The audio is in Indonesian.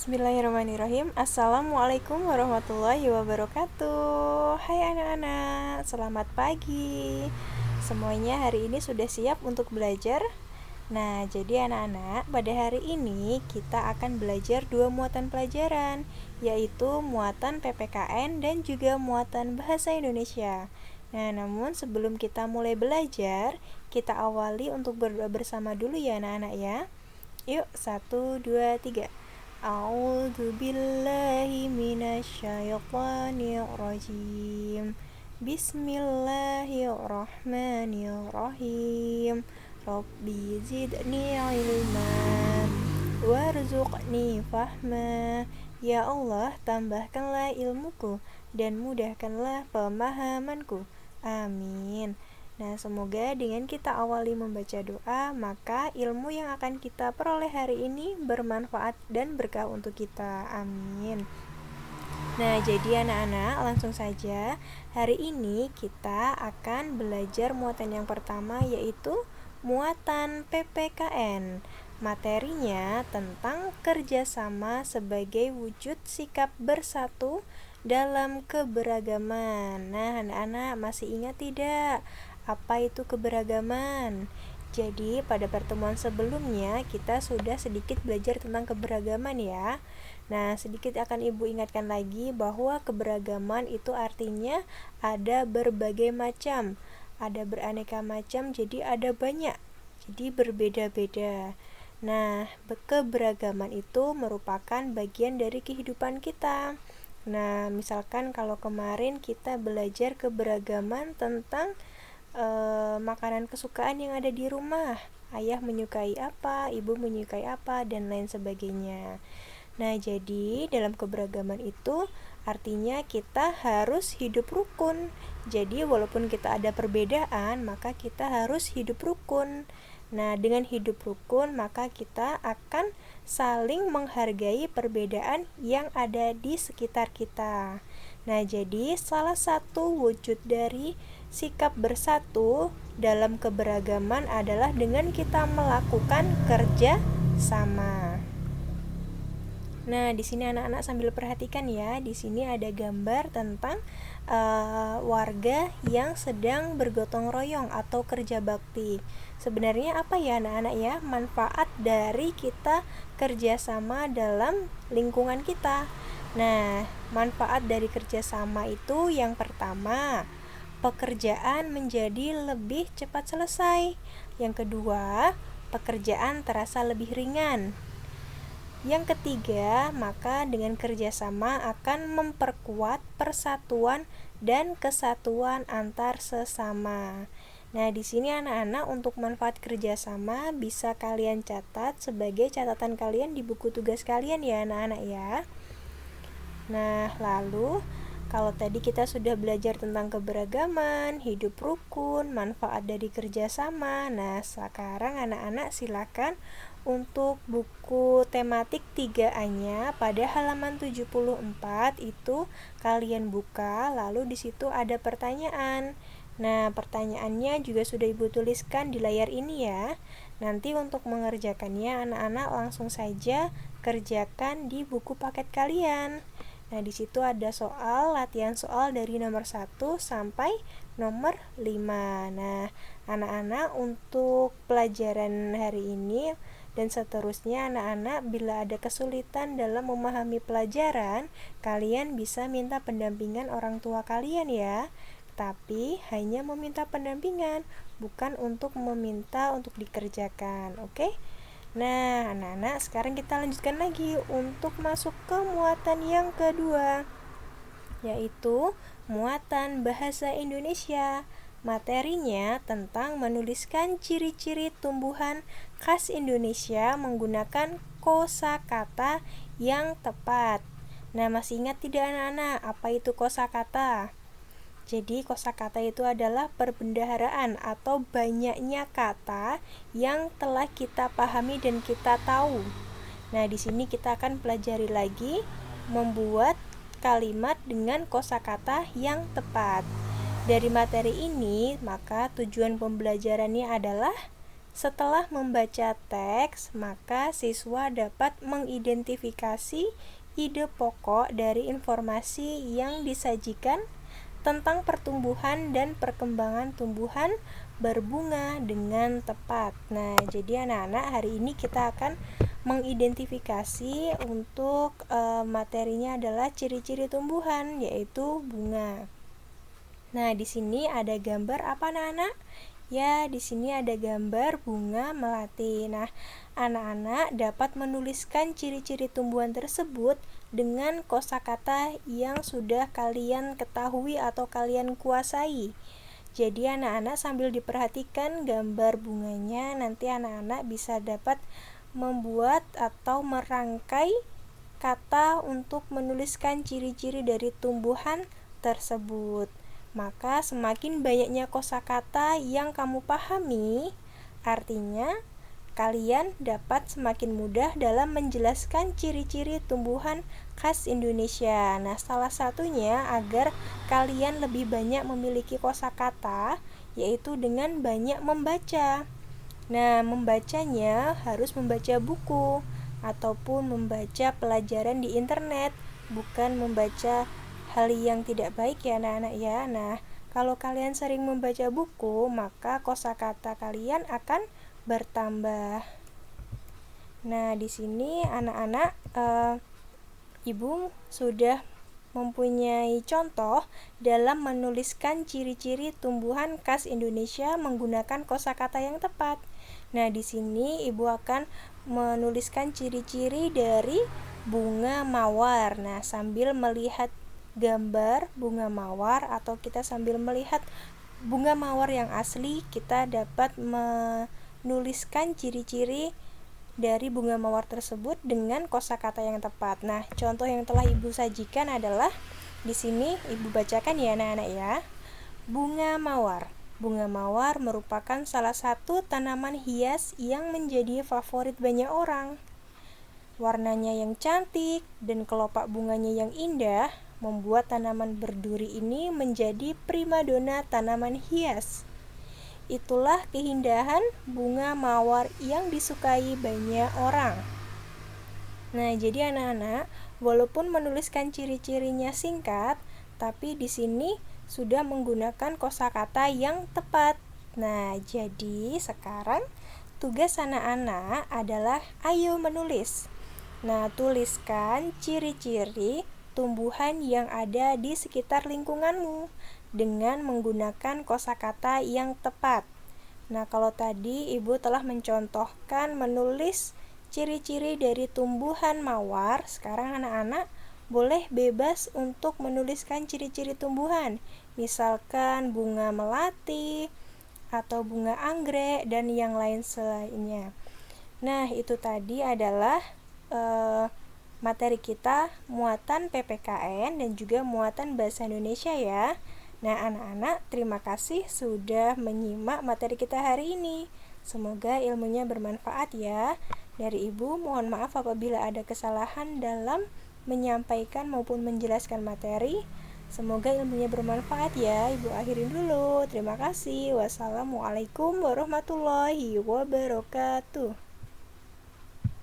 Bismillahirrahmanirrahim. Assalamualaikum warahmatullahi wabarakatuh. Hai anak-anak, selamat pagi. Semuanya hari ini sudah siap untuk belajar? Nah, jadi anak-anak, pada hari ini kita akan belajar dua muatan pelajaran, yaitu muatan PPKN dan juga muatan Bahasa Indonesia. Nah, namun sebelum kita mulai belajar, kita awali untuk berdoa bersama dulu ya anak-anak ya. Yuk, 1, 2, 3. A'udzu billahi minasyaitonir rajim. Bismillahirrahmanirrahim. Rabbi zidni ilma warzuqni fahma. Ya Allah, tambahkanlah ilmuku dan mudahkanlah pemahamanku. Amin. Nah, semoga dengan kita awali membaca doa, maka ilmu yang akan kita peroleh hari ini bermanfaat dan berkah untuk kita. Amin. Nah, jadi anak-anak, langsung saja. Hari ini kita akan belajar muatan yang pertama, yaitu muatan PPKN. Materinya tentang kerjasama sebagai wujud sikap bersatu dalam keberagaman. Nah, anak-anak masih ingat tidak? Apa itu keberagaman? Jadi, pada pertemuan sebelumnya kita sudah sedikit belajar tentang keberagaman ya. Nah, sedikit akan Ibu ingatkan lagi bahwa keberagaman itu artinya ada berbagai macam, ada beraneka macam, jadi ada banyak, jadi berbeda-beda. Nah, keberagaman itu merupakan bagian dari kehidupan kita. Nah, misalkan kalau kemarin kita belajar keberagaman tentang makanan kesukaan yang ada di rumah, ayah menyukai apa, ibu menyukai apa, dan lain sebagainya. Nah, jadi dalam keberagaman itu artinya kita harus hidup rukun. Jadi walaupun kita ada perbedaan, maka kita harus hidup rukun. Nah, dengan hidup rukun, maka kita akan saling menghargai perbedaan yang ada di sekitar kita. Nah, jadi salah satu wujud dari sikap bersatu dalam keberagaman adalah dengan kita melakukan kerja sama. Nah, di sini anak-anak sambil perhatikan ya. Di sini ada gambar tentang warga yang sedang bergotong royong atau kerja bakti. Sebenarnya apa ya anak-anak ya manfaat dari kita kerjasama dalam lingkungan kita? Nah, manfaat dari kerjasama itu yang pertama, pekerjaan menjadi lebih cepat selesai. Yang kedua, pekerjaan terasa lebih ringan. Yang ketiga, maka dengan kerjasama akan memperkuat persatuan dan kesatuan antar sesama. Nah, di sini anak-anak untuk manfaat kerjasama bisa kalian catat sebagai catatan kalian di buku tugas kalian ya anak-anak ya. Nah, lalu kalau tadi kita sudah belajar tentang keberagaman, hidup rukun, manfaat dari kerjasama. Nah, sekarang anak-anak silakan untuk buku tematik 3A-nya pada halaman 74 itu kalian buka, lalu di situ ada pertanyaan. Nah, pertanyaannya juga sudah Ibu tuliskan di layar ini ya. Nanti untuk mengerjakannya anak-anak langsung saja kerjakan di buku paket kalian. Nah, di situ ada soal, latihan soal dari nomor 1 sampai nomor 5. Nah, anak-anak untuk pelajaran hari ini dan seterusnya anak-anak bila ada kesulitan dalam memahami pelajaran, kalian bisa minta pendampingan orang tua kalian ya. Tapi hanya meminta pendampingan, bukan untuk meminta untuk dikerjakan, oke? Nah, anak-anak sekarang kita lanjutkan lagi untuk masuk ke muatan yang kedua, yaitu muatan Bahasa Indonesia. Materinya tentang menuliskan ciri-ciri tumbuhan khas Indonesia menggunakan kosakata yang tepat. Nah, masih ingat tidak anak-anak apa itu kosakata? Jadi kosakata itu adalah perbendaharaan atau banyaknya kata yang telah kita pahami dan kita tahu. Nah, di sini kita akan pelajari lagi membuat kalimat dengan kosakata yang tepat. Dari materi ini, maka tujuan pembelajarannya adalah Setelah membaca teks, maka siswa dapat mengidentifikasi ide pokok dari informasi yang disajikan tentang pertumbuhan dan perkembangan tumbuhan berbunga dengan tepat. Nah, jadi anak-anak, hari ini kita akan mengidentifikasi untuk materinya adalah ciri-ciri tumbuhan, yaitu bunga. Nah, di sini ada gambar apa, anak-anak? Ya, di sini ada gambar bunga melati. Nah, anak-anak dapat menuliskan ciri-ciri tumbuhan tersebut dengan kosakata yang sudah kalian ketahui atau kalian kuasai. Jadi anak-anak sambil diperhatikan gambar bunganya, nanti anak-anak bisa dapat membuat atau merangkai kata untuk menuliskan ciri-ciri dari tumbuhan tersebut. Maka semakin banyaknya kosakata yang kamu pahami, artinya kalian dapat semakin mudah dalam menjelaskan ciri-ciri tumbuhan khas Indonesia. Nah, salah satunya agar kalian lebih banyak memiliki kosakata, yaitu dengan banyak membaca. Nah, membacanya harus membaca buku ataupun membaca pelajaran di internet, bukan membaca hal yang tidak baik ya anak-anak ya. Nah, kalau kalian sering membaca buku, maka kosakata kalian akan bertambah. Nah, di sini anak-anak Ibu sudah mempunyai contoh dalam menuliskan ciri-ciri tumbuhan khas Indonesia menggunakan kosakata yang tepat. Nah, di sini Ibu akan menuliskan ciri-ciri dari bunga mawar. Nah, sambil melihat gambar bunga mawar atau kita sambil melihat bunga mawar yang asli, kita dapat menuliskan ciri-ciri dari bunga mawar tersebut dengan kosakata yang tepat. Nah, contoh yang telah Ibu sajikan adalah di sini Ibu bacakan ya anak-anak ya. Bunga mawar. Bunga mawar merupakan salah satu tanaman hias yang menjadi favorit banyak orang. Warnanya yang cantik dan kelopak bunganya yang indah membuat tanaman berduri ini menjadi primadona tanaman hias. Itulah keindahan bunga mawar yang disukai banyak orang. Nah, jadi anak-anak, walaupun menuliskan ciri-cirinya singkat, tapi di sini sudah menggunakan kosakata yang tepat. Nah, jadi sekarang tugas anak-anak adalah ayo menulis. Nah, tuliskan ciri-ciri tumbuhan yang ada di sekitar lingkunganmu dengan menggunakan kosakata yang tepat. Nah, kalau tadi Ibu telah mencontohkan menulis ciri-ciri dari tumbuhan mawar, sekarang anak-anak boleh bebas untuk menuliskan ciri-ciri tumbuhan, misalkan bunga melati atau bunga anggrek dan yang lain selainnya. Nah, itu tadi adalah materi kita muatan PPKN dan juga muatan bahasa Indonesia ya. Nah, anak-anak, terima kasih sudah menyimak materi kita hari ini. Semoga ilmunya bermanfaat ya. Dari Ibu, mohon maaf apabila ada kesalahan dalam menyampaikan maupun menjelaskan materi. Semoga ilmunya bermanfaat ya. Ibu akhirin dulu. Terima kasih. Wassalamualaikum warahmatullahi wabarakatuh.